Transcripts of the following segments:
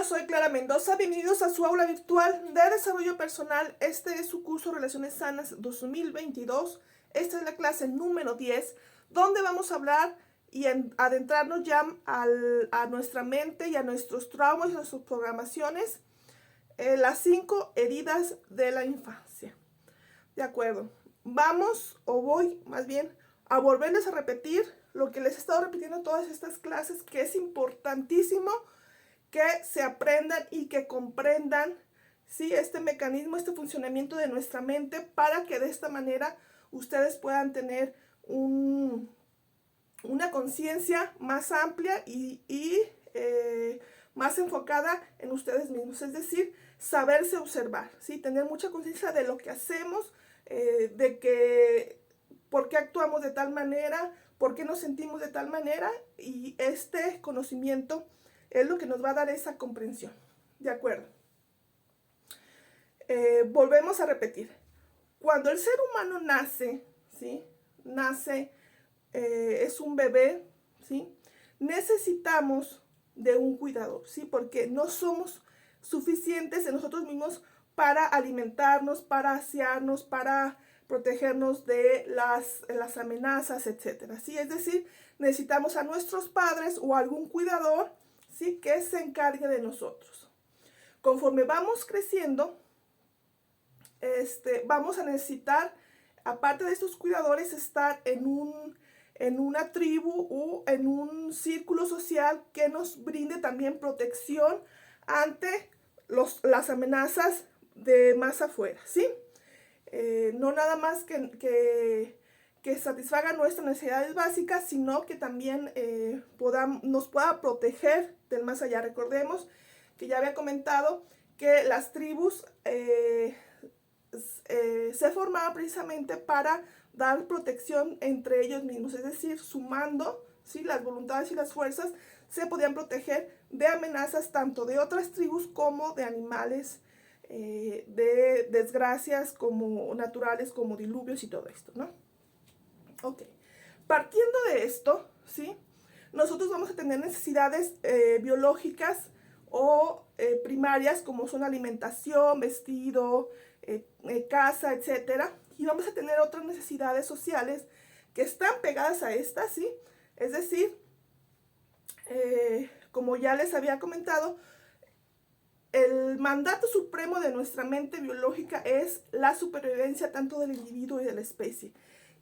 yo soy Clara Mendoza. Bienvenidos a su aula virtual de desarrollo personal. Este es su curso Relaciones Sanas 2022. Esta es la clase número 10, donde vamos a hablar y adentrarnos ya a nuestra mente y a nuestros traumas y a nuestras programaciones. Las 5 heridas de la infancia. De acuerdo. Voy más bien a volverles a repetir lo que les he estado repitiendo en todas estas clases, que es importantísimo que se aprendan y que comprendan, ¿sí?, este mecanismo, este funcionamiento de nuestra mente, para que de esta manera ustedes puedan tener una conciencia más amplia y más enfocada en ustedes mismos. Es decir, saberse observar, ¿sí?, tener mucha conciencia de lo que hacemos, de que por qué actuamos de tal manera, por qué nos sentimos de tal manera, y este conocimiento es lo que nos va a dar esa comprensión. ¿De acuerdo? Volvemos a repetir. Cuando el ser humano nace, ¿sí?, es un bebé, ¿sí?, necesitamos de un cuidador, ¿sí?, porque no somos suficientes en nosotros mismos para alimentarnos, para asearnos, para protegernos de las amenazas, etcétera, ¿sí? Es decir, necesitamos a nuestros padres o algún cuidador, ¿sí?, que se encargue de nosotros. Conforme vamos creciendo, vamos a necesitar, aparte de estos cuidadores, estar en una tribu o en un círculo social que nos brinde también protección ante las amenazas de más afuera, ¿sí? No nada más que satisfagan nuestras necesidades básicas, sino que también nos pueda proteger del más allá. Recordemos que ya había comentado que las tribus se formaban precisamente para dar protección entre ellos mismos, es decir, sumando, ¿sí?, las voluntades y las fuerzas, se podían proteger de amenazas tanto de otras tribus como de animales, de desgracias como naturales, como diluvios y todo esto, ¿no? Ok. Partiendo de esto, ¿sí?, nosotros vamos a tener necesidades biológicas o primarias, como son alimentación, vestido, casa, etcétera. Y vamos a tener otras necesidades sociales que están pegadas a estas, ¿sí? Es decir, como ya les había comentado, el mandato supremo de nuestra mente biológica es la supervivencia tanto del individuo y de la especie.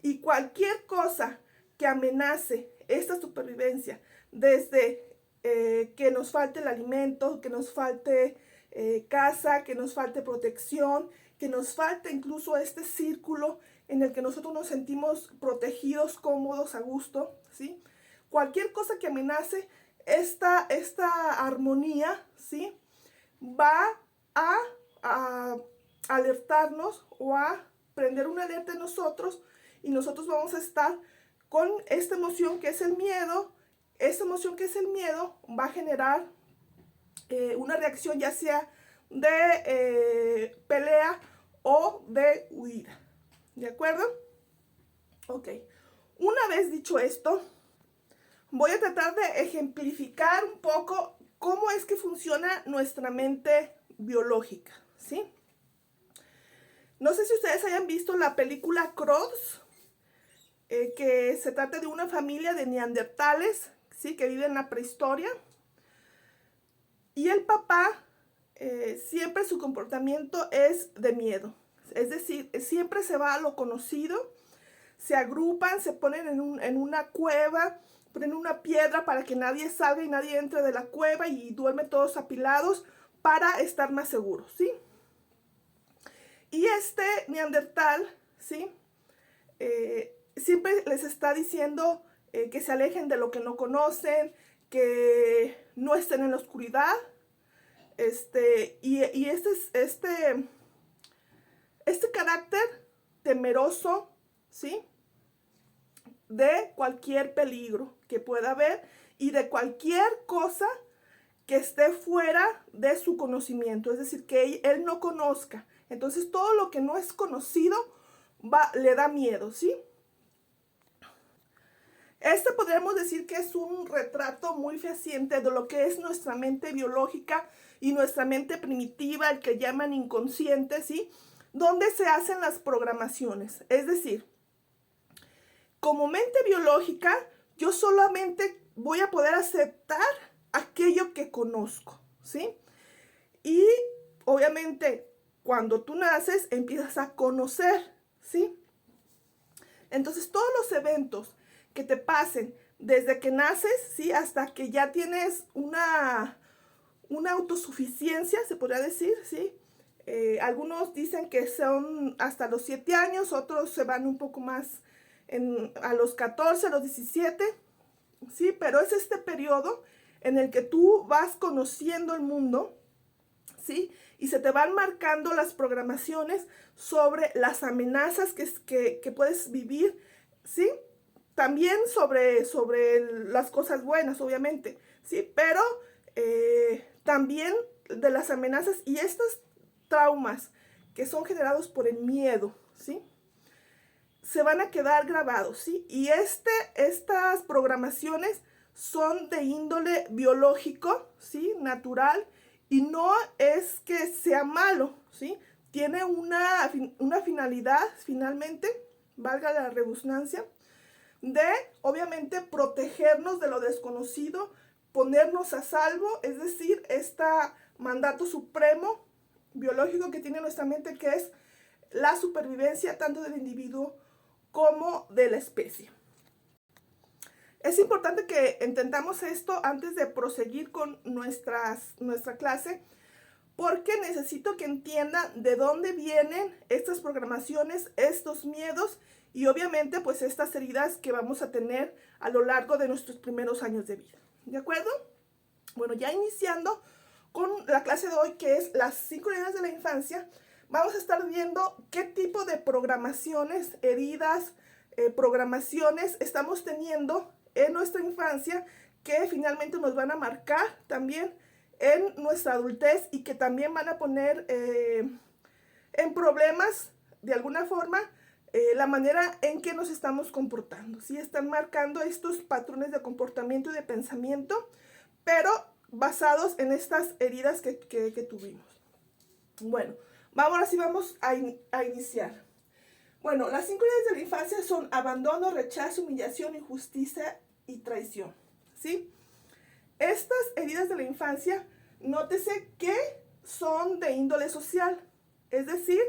Y cualquier cosa que amenace esta supervivencia, desde que nos falte el alimento, que nos falte casa, que nos falte protección, que nos falte incluso este círculo en el que nosotros nos sentimos protegidos, cómodos, a gusto, ¿sí? Cualquier cosa que amenace esta armonía, ¿sí?, va a alertarnos o a prender una alerta en nosotros, y nosotros vamos a estar con esta emoción que es el miedo. Esta emoción que es el miedo va a generar una reacción, ya sea de pelea o de huida. ¿De acuerdo? Ok. Una vez dicho esto, voy a tratar de ejemplificar un poco cómo es que funciona nuestra mente biológica, ¿sí? No sé si ustedes hayan visto la película Crows, que se trata de una familia de neandertales, ¿sí?, que vive en la prehistoria. Y el papá, siempre su comportamiento es de miedo. Es decir, siempre se va a lo conocido, se agrupan, se ponen en una cueva, ponen una piedra para que nadie salga y nadie entre de la cueva, y duermen todos apilados para estar más seguros, ¿sí? Y este neandertal, ¿sí?, siempre les está diciendo que se alejen de lo que no conocen, que no estén en la oscuridad. Y este carácter temeroso, ¿sí?, de cualquier peligro que pueda haber y de cualquier cosa que esté fuera de su conocimiento, es decir, que él no conozca. Entonces, todo lo que no es conocido le da miedo, ¿sí? Este podríamos decir que es un retrato muy fehaciente de lo que es nuestra mente biológica y nuestra mente primitiva, el que llaman inconsciente, ¿sí? Donde se hacen las programaciones. Es decir, como mente biológica, yo solamente voy a poder aceptar aquello que conozco, ¿sí? Y obviamente cuando tú naces empiezas a conocer, ¿sí? Entonces todos los eventos que te pasen desde que naces, ¿sí? Hasta que ya tienes una autosuficiencia, se podría decir, ¿sí? Algunos dicen que son hasta los 7 años, otros se van un poco más a los 14, a los 17, ¿sí? Pero es este periodo en el que tú vas conociendo el mundo, ¿sí? Y se te van marcando las programaciones sobre las amenazas que puedes vivir, ¿sí? También sobre las cosas buenas, obviamente, ¿sí? Pero también de las amenazas y estos traumas que son generados por el miedo, ¿sí? Se van a quedar grabados, ¿sí? Y estas programaciones son de índole biológico, ¿sí? Natural, y no es que sea malo, ¿sí? Tiene una finalidad, finalmente, valga la redundancia, de, obviamente, protegernos de lo desconocido, ponernos a salvo, es decir, este mandato supremo biológico que tiene nuestra mente, que es la supervivencia tanto del individuo como de la especie. Es importante que entendamos esto antes de proseguir con nuestra clase, porque necesito que entiendan de dónde vienen estas programaciones, estos miedos y obviamente pues estas heridas que vamos a tener a lo largo de nuestros primeros años de vida. ¿De acuerdo? Bueno, ya iniciando con la clase de hoy, que es las 5 heridas de la infancia, vamos a estar viendo qué tipo de programaciones, heridas, programaciones estamos teniendo en nuestra infancia que finalmente nos van a marcar también en nuestra adultez y que también van a poner en problemas de alguna forma la manera en que nos estamos comportando. ¿Sí? Están marcando estos patrones de comportamiento y de pensamiento, pero basados en estas heridas que tuvimos. Bueno, ahora sí vamos a iniciar. Bueno, las 5 heridas de la infancia son abandono, rechazo, humillación, injusticia y traición. ¿Sí? Estas heridas de la infancia, nótese que son de índole social. Es decir,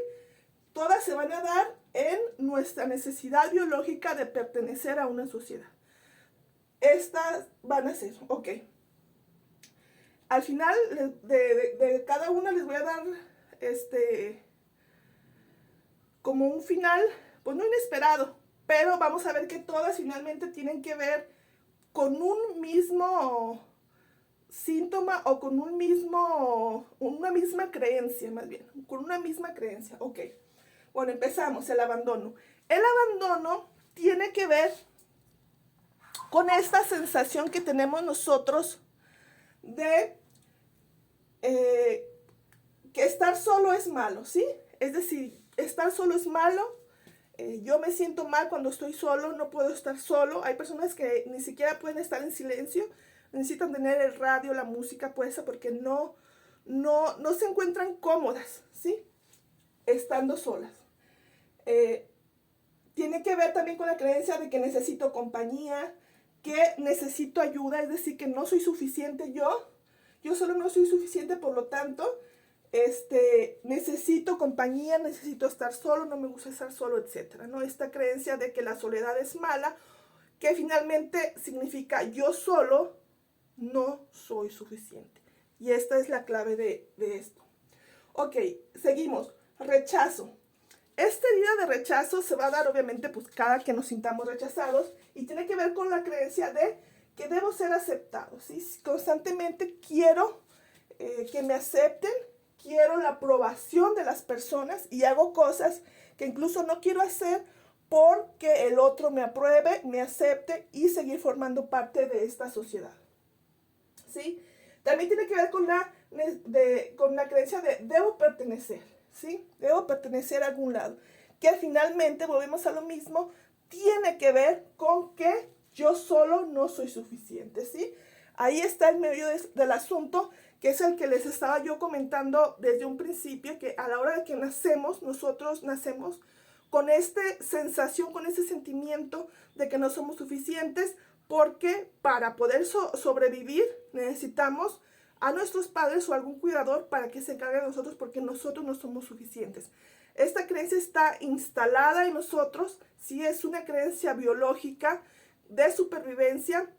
todas se van a dar en nuestra necesidad biológica de pertenecer a una sociedad. Estas van a ser, ok. Al final de cada una les voy a dar como un final, pues no inesperado, pero vamos a ver que todas finalmente tienen que ver con un mismo síntoma o con una misma creencia, más bien, con una misma creencia. Ok, bueno, empezamos, el abandono. El abandono tiene que ver con esta sensación que tenemos nosotros de que estar solo es malo, ¿sí? Es decir, estar solo es malo. Yo me siento mal cuando estoy solo, no puedo estar solo. Hay personas que ni siquiera pueden estar en silencio, necesitan tener el radio, la música puesta porque no se encuentran cómodas, ¿sí? Estando solas. Tiene que ver también con la creencia de que necesito compañía, que necesito ayuda, es decir, que no soy suficiente yo solo no soy suficiente, por lo tanto, necesito compañía, necesito estar solo, no me gusta estar solo, etc., ¿no? Esta creencia de que la soledad es mala, que finalmente significa yo solo no soy suficiente. Y esta es la clave de esto. Ok, seguimos. Rechazo. Esta herida de rechazo se va a dar obviamente pues cada que nos sintamos rechazados y tiene que ver con la creencia de que debo ser aceptado, ¿sí? Constantemente quiero que me acepten, quiero la aprobación de las personas y hago cosas que incluso no quiero hacer porque el otro me apruebe, me acepte y seguir formando parte de esta sociedad, ¿sí? También tiene que ver con la creencia de debo pertenecer, ¿sí? Debo pertenecer a algún lado, que finalmente volvemos a lo mismo, tiene que ver con que yo solo no soy suficiente, ¿sí? Ahí está el medio del asunto, que es el que les estaba yo comentando desde un principio, que a la hora de que nacemos, nosotros nacemos con esta sensación, con ese sentimiento de que no somos suficientes, porque para poder sobrevivir necesitamos a nuestros padres o algún cuidador para que se encargue de nosotros, porque nosotros no somos suficientes. Esta creencia está instalada en nosotros, sí, es una creencia biológica de supervivencia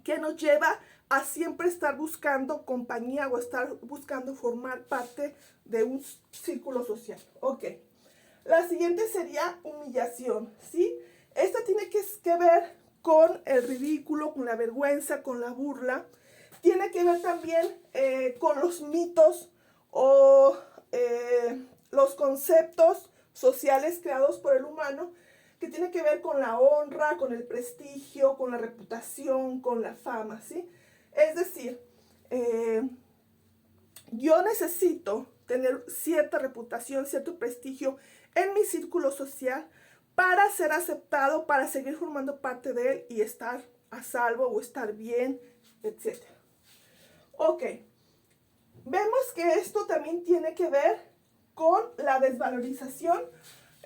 que nos lleva a siempre estar buscando compañía o estar buscando formar parte de un círculo social. Ok. La siguiente sería humillación, ¿sí? Esta tiene que ver con el ridículo, con la vergüenza, con la burla. Tiene que ver también con los mitos o los conceptos sociales creados por el humano, que tiene que ver con la honra, con el prestigio, con la reputación, con la fama, ¿sí? Es decir, yo necesito tener cierta reputación, cierto prestigio en mi círculo social para ser aceptado, para seguir formando parte de él y estar a salvo o estar bien, etc. Ok, vemos que esto también tiene que ver con la desvalorización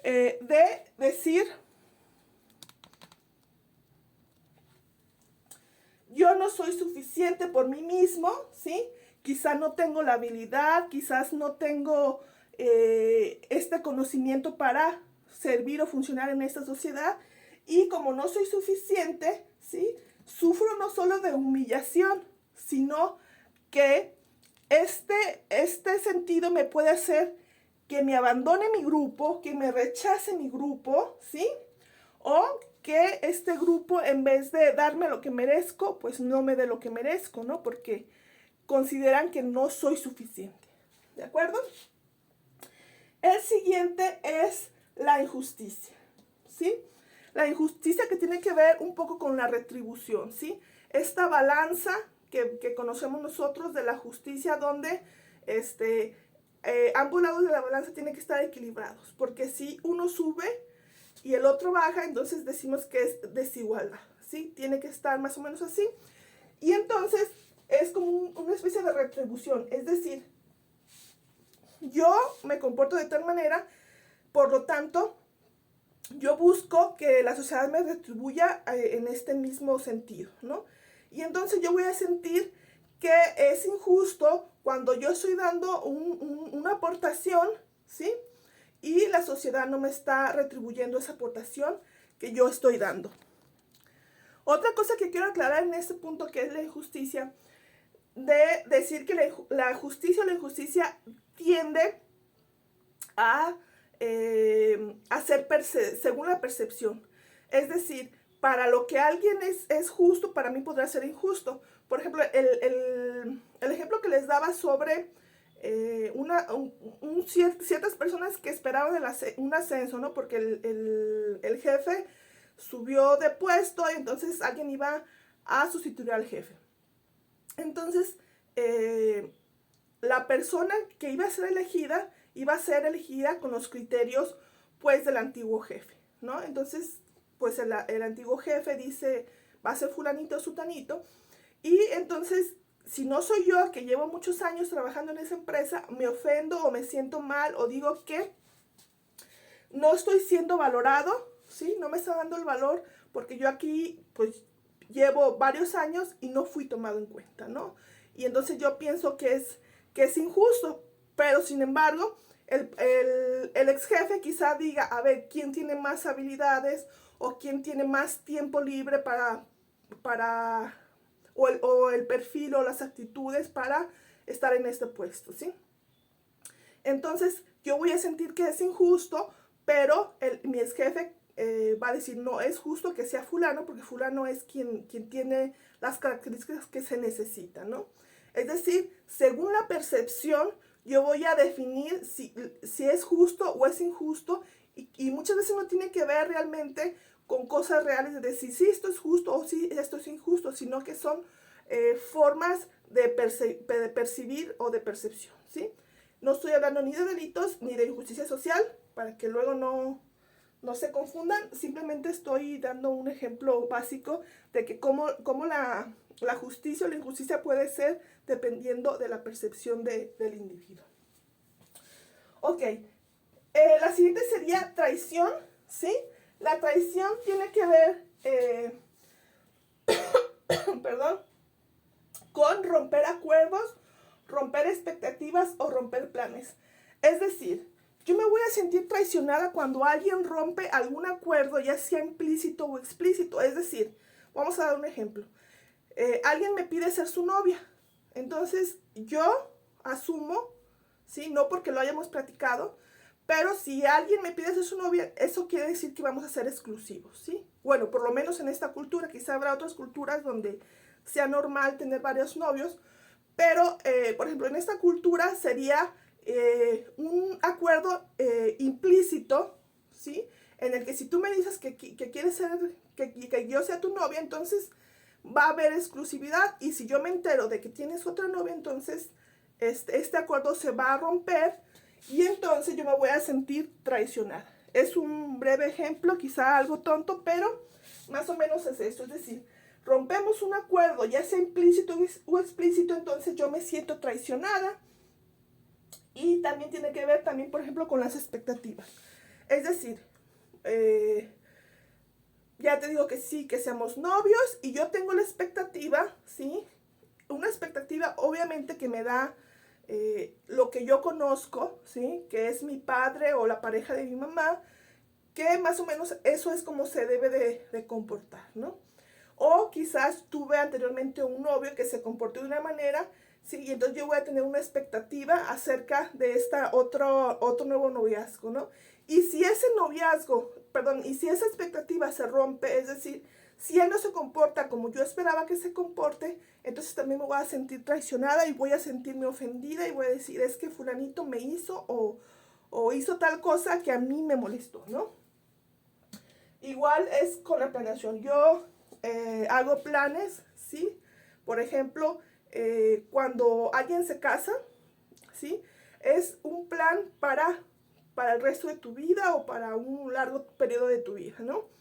de decir, yo no soy suficiente por mí mismo, ¿sí? Quizás no tengo la habilidad, quizás no tengo este conocimiento para servir o funcionar en esta sociedad. Y como no soy suficiente, ¿sí? Sufro no solo de humillación, sino que este sentido me puede hacer que me abandone mi grupo, que me rechace mi grupo, ¿sí? O que este grupo, en vez de darme lo que merezco, pues no me dé lo que merezco, ¿no? Porque consideran que no soy suficiente, ¿de acuerdo? El siguiente es la injusticia, ¿sí? La injusticia que tiene que ver un poco con la retribución, ¿sí? Esta balanza que conocemos nosotros de la justicia, donde ambos lados de la balanza tienen que estar equilibrados, porque si uno sube y el otro baja, entonces decimos que es desigualdad, ¿sí? Tiene que estar más o menos así. Y entonces es como una especie de retribución, es decir, yo me comporto de tal manera, por lo tanto, yo busco que la sociedad me retribuya en este mismo sentido, ¿no? Y entonces yo voy a sentir que es injusto cuando yo estoy dando una aportación, ¿sí? Y la sociedad no me está retribuyendo esa aportación que yo estoy dando. Otra cosa que quiero aclarar en este punto, que es la injusticia, de decir que la justicia o la injusticia tiende a ser según la percepción. Es decir, para lo que alguien es justo, para mí podrá ser injusto. Por ejemplo, el ejemplo que les daba sobre ciertas personas que esperaban un ascenso, ¿no? Porque el jefe subió de puesto y entonces alguien iba a sustituir al jefe. Entonces, la persona que iba a ser elegida con los criterios, pues, del antiguo jefe, ¿no? Entonces, pues, el antiguo jefe dice, va a ser fulanito o sutanito, y entonces, si no soy yo, que llevo muchos años trabajando en esa empresa, me ofendo o me siento mal o digo que no estoy siendo valorado, ¿sí? No me está dando el valor porque yo aquí, pues, llevo varios años y no fui tomado en cuenta, ¿no? Y entonces yo pienso que es injusto, pero sin embargo, el ex jefe quizá diga, a ver, ¿quién tiene más habilidades o quién tiene más tiempo libre o el perfil o las actitudes para estar en este puesto, ¿sí? Entonces yo voy a sentir que es injusto, pero mi ex jefe va a decir, no, es justo que sea fulano, porque fulano es quien tiene las características que se necesitan, ¿no? Es decir, según la percepción, yo voy a definir si es justo o es injusto, y muchas veces no tiene que ver realmente con cosas reales de decir si esto es justo o si esto es injusto, sino que son formas de percibir o de percepción, ¿sí? No estoy hablando ni de delitos ni de injusticia social, para que luego no No se confundan, simplemente estoy dando un ejemplo básico de que cómo la justicia o la injusticia puede ser dependiendo de la percepción del individuo. Ok, la siguiente sería traición, ¿sí? La traición tiene que ver, perdón, con romper acuerdos, romper expectativas o romper planes. Es decir, yo me voy a sentir traicionada cuando alguien rompe algún acuerdo, ya sea implícito o explícito. Es decir, vamos a dar un ejemplo. Alguien me pide ser su novia. Entonces yo asumo, ¿sí? No porque lo hayamos platicado, pero si alguien me pide ser su novia, eso quiere decir que vamos a ser exclusivos, ¿sí? Bueno, por lo menos en esta cultura, quizá habrá otras culturas donde sea normal tener varios novios, pero, por ejemplo, en esta cultura sería un acuerdo implícito, ¿sí? En el que si tú me dices que quieres ser, que yo sea tu novia, entonces va a haber exclusividad, y si yo me entero de que tienes otra novia, entonces este acuerdo se va a romper y entonces yo me voy a sentir traicionada. Es un breve ejemplo, quizá algo tonto, pero más o menos es esto. Es decir, rompemos un acuerdo, ya sea implícito o explícito, entonces yo me siento traicionada. Y también tiene que ver también, por ejemplo, con las expectativas. Es decir, ya te digo que sí, que seamos novios y yo tengo la expectativa, ¿sí? Una expectativa obviamente que me da lo que yo conozco, ¿sí? Que es mi padre o la pareja de mi mamá, que más o menos eso es como se debe de comportar, ¿no? O quizás tuve anteriormente un novio que se comportó de una manera, sí, y entonces yo voy a tener una expectativa acerca de otro nuevo noviazgo, ¿no? Y si ese noviazgo, perdón, y si esa expectativa se rompe, es decir, si él no se comporta como yo esperaba que se comporte, entonces también me voy a sentir traicionada y voy a sentirme ofendida y voy a decir, es que fulanito me hizo o hizo tal cosa que a mí me molestó, ¿no? Igual es con la planeación. Yo hago planes, ¿sí? Por ejemplo, cuando alguien se casa, ¿sí? Es un plan para el resto de tu vida o para un largo periodo de tu vida, ¿no?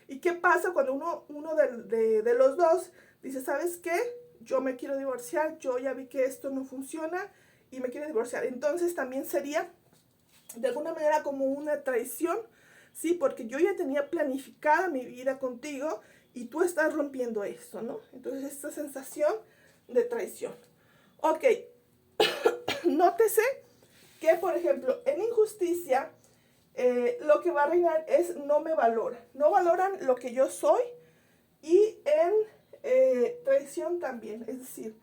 ¿Y qué pasa cuando uno de los dos dice, ¿sabes qué? Yo me quiero divorciar, yo ya vi que esto no funciona y me quiero divorciar. Entonces también sería de alguna manera como una traición, ¿sí? Porque yo ya tenía planificada mi vida contigo y tú estás rompiendo esto, ¿no? Entonces esta sensación de traición. Ok, nótese que, por ejemplo, en injusticia, lo que va a reinar es no me valoran. No valoran lo que yo soy, y en traición también. Es decir,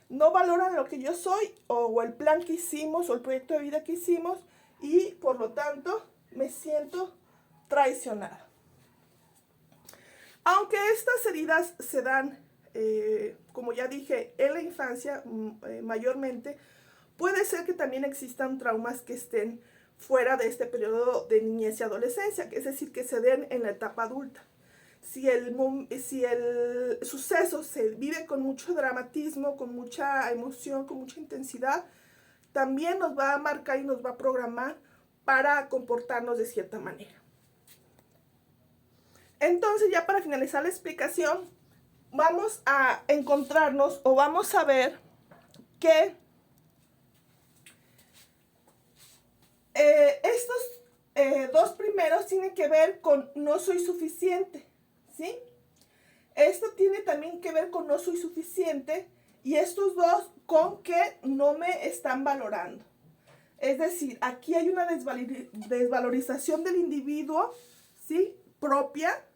no valoran lo que yo soy o el plan que hicimos o el proyecto de vida que hicimos, y por lo tanto me siento traicionada. Aunque estas heridas se dan, como ya dije, en la infancia mayormente, puede ser que también existan traumas que estén fuera de este periodo de niñez y adolescencia, es decir, que se den en la etapa adulta. Si el suceso se vive con mucho dramatismo, con mucha emoción, con mucha intensidad, también nos va a marcar y nos va a programar para comportarnos de cierta manera. Entonces, ya para finalizar la explicación, vamos a encontrarnos o vamos a ver que estos dos primeros tienen que ver con no soy suficiente, ¿sí? Esto tiene también que ver con no soy suficiente, y estos dos con que no me están valorando. Es decir, aquí hay una desvalorización del individuo, ¿sí? Propia,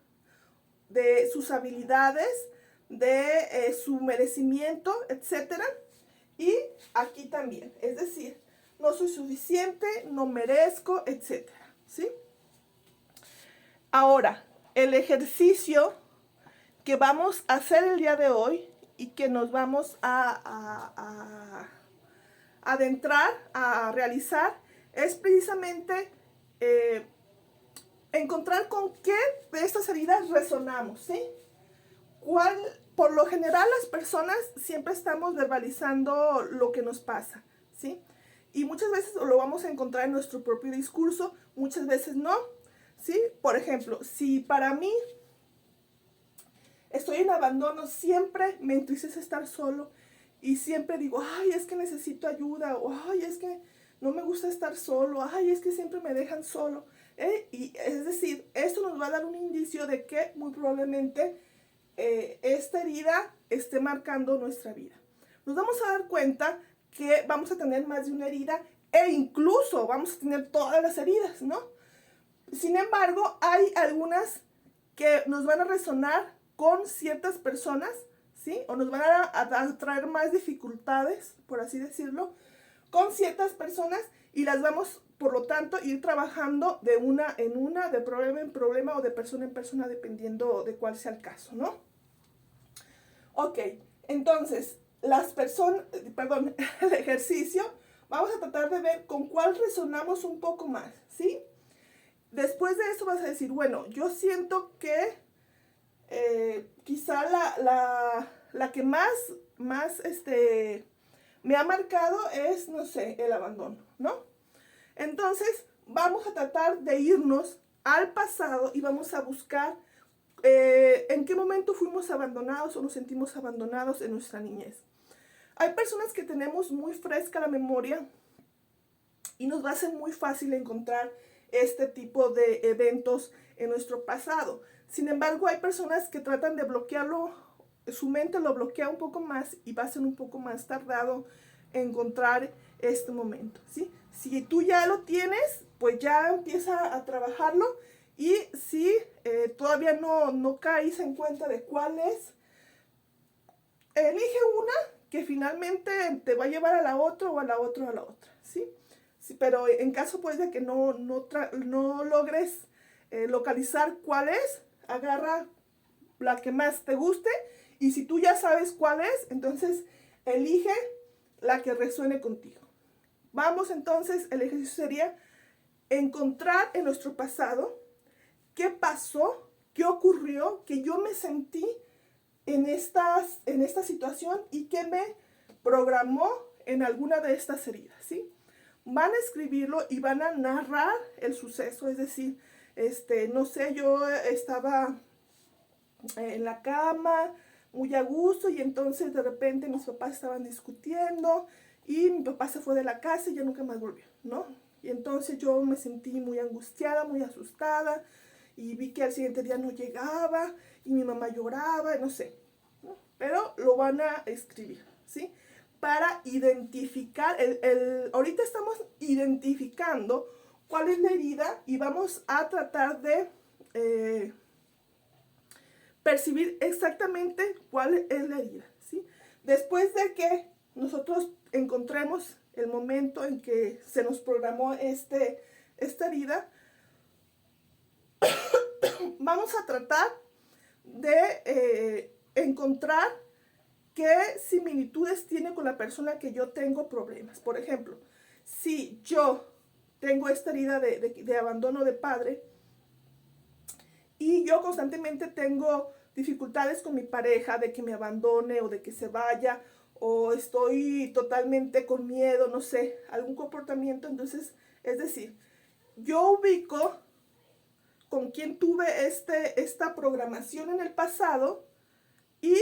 de sus habilidades, de su merecimiento, etc. Y aquí también, es decir, no soy suficiente, no merezco, etc. ¿Sí? Ahora, el ejercicio que vamos a hacer el día de hoy y que nos vamos a adentrar, a realizar, es precisamente encontrar con qué de estas heridas resonamos, ¿sí? Por lo general las personas siempre estamos verbalizando lo que nos pasa, ¿sí? Y muchas veces lo vamos a encontrar en nuestro propio discurso, muchas veces no. ¿sí? Por ejemplo, si para mí estoy en abandono, siempre me entristece estar solo y siempre digo, ay, es que necesito ayuda, o ay, es que no me gusta estar solo, ay, es que siempre me dejan solo. Y es decir, esto nos va a dar un indicio de que muy probablemente esta herida esté marcando nuestra vida. Nos vamos a dar cuenta que vamos a tener más de una herida e incluso vamos a tener todas las heridas, ¿no? Sin embargo, hay algunas que nos van a resonar con ciertas personas, ¿sí? O nos van a traer más dificultades, por así decirlo, con ciertas personas y las vamos, por lo tanto, ir trabajando de una en una, de problema en problema o de persona en persona, dependiendo de cuál sea el caso, ¿no? Ok, entonces, el ejercicio, vamos a tratar de ver con cuál resonamos un poco más, ¿sí? Después de eso vas a decir, bueno, yo siento que quizá la que más me ha marcado es, no sé, el abandono, ¿no? Entonces, vamos a tratar de irnos al pasado y vamos a buscar en qué momento fuimos abandonados o nos sentimos abandonados en nuestra niñez. Hay personas que tenemos muy fresca la memoria y nos va a ser muy fácil encontrar este tipo de eventos en nuestro pasado. Sin embargo, hay personas que tratan de bloquearlo, su mente lo bloquea un poco más y va a ser un poco más tardado encontrar este momento, ¿sí? Si tú ya lo tienes, pues ya empieza a trabajarlo, y si todavía no caes en cuenta de cuál es, elige una que finalmente te va a llevar a la otra o a la otra o a la otra, ¿sí? Sí, pero en caso pues de que no logres localizar cuál es, agarra la que más te guste, y si tú ya sabes cuál es, entonces elige la que resuene contigo. Vamos entonces, el ejercicio sería encontrar en nuestro pasado qué pasó, qué ocurrió, que yo me sentí en esta situación y que me programó en alguna de estas heridas, ¿sí? Van a escribirlo y van a narrar el suceso, es decir, no sé, yo estaba en la cama muy a gusto y entonces de repente mis papás estaban discutiendo y mi papá se fue de la casa y ya nunca más volvió, ¿no? Y entonces yo me sentí muy angustiada, muy asustada, y vi que al siguiente día no llegaba y mi mamá lloraba, no sé, ¿no? Pero lo van a escribir, ¿sí? Para identificar, ahorita estamos identificando cuál es la herida y vamos a tratar de percibir exactamente cuál es la herida, ¿sí? Después de que nosotros encontremos el momento en que se nos programó esta herida, vamos a tratar de encontrar qué similitudes tiene con la persona que yo tengo problemas. Por ejemplo, si yo tengo esta herida de abandono de padre y yo constantemente tengo dificultades con mi pareja de que me abandone o de que se vaya, o estoy totalmente con miedo, no sé, algún comportamiento, entonces, es decir, yo ubico con quién tuve esta programación en el pasado y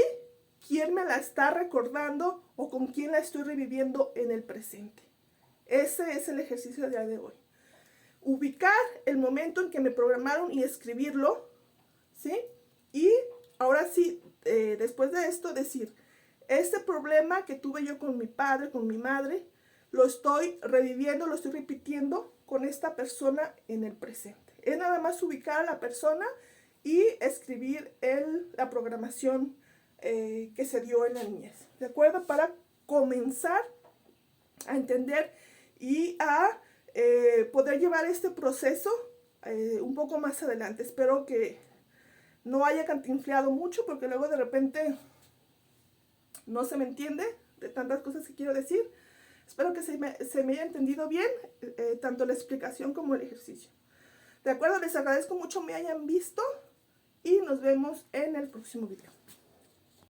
quién me la está recordando o con quién la estoy reviviendo en el presente. Ese es el ejercicio del día de hoy. Ubicar el momento en que me programaron y escribirlo, ¿sí? Y ahora sí, después de esto, decir, este problema que tuve yo con mi padre, con mi madre, lo estoy reviviendo, lo estoy repitiendo con esta persona en el presente. Es nada más ubicar a la persona y escribir la programación que se dio en la niñez, ¿de acuerdo? Para comenzar a entender y a poder llevar este proceso un poco más adelante. Espero que no haya cantinfleado mucho, porque luego de repente no se me entiende de tantas cosas que quiero decir. Espero que se me haya entendido bien, tanto la explicación como el ejercicio. De acuerdo, les agradezco mucho me hayan visto y nos vemos en el próximo video.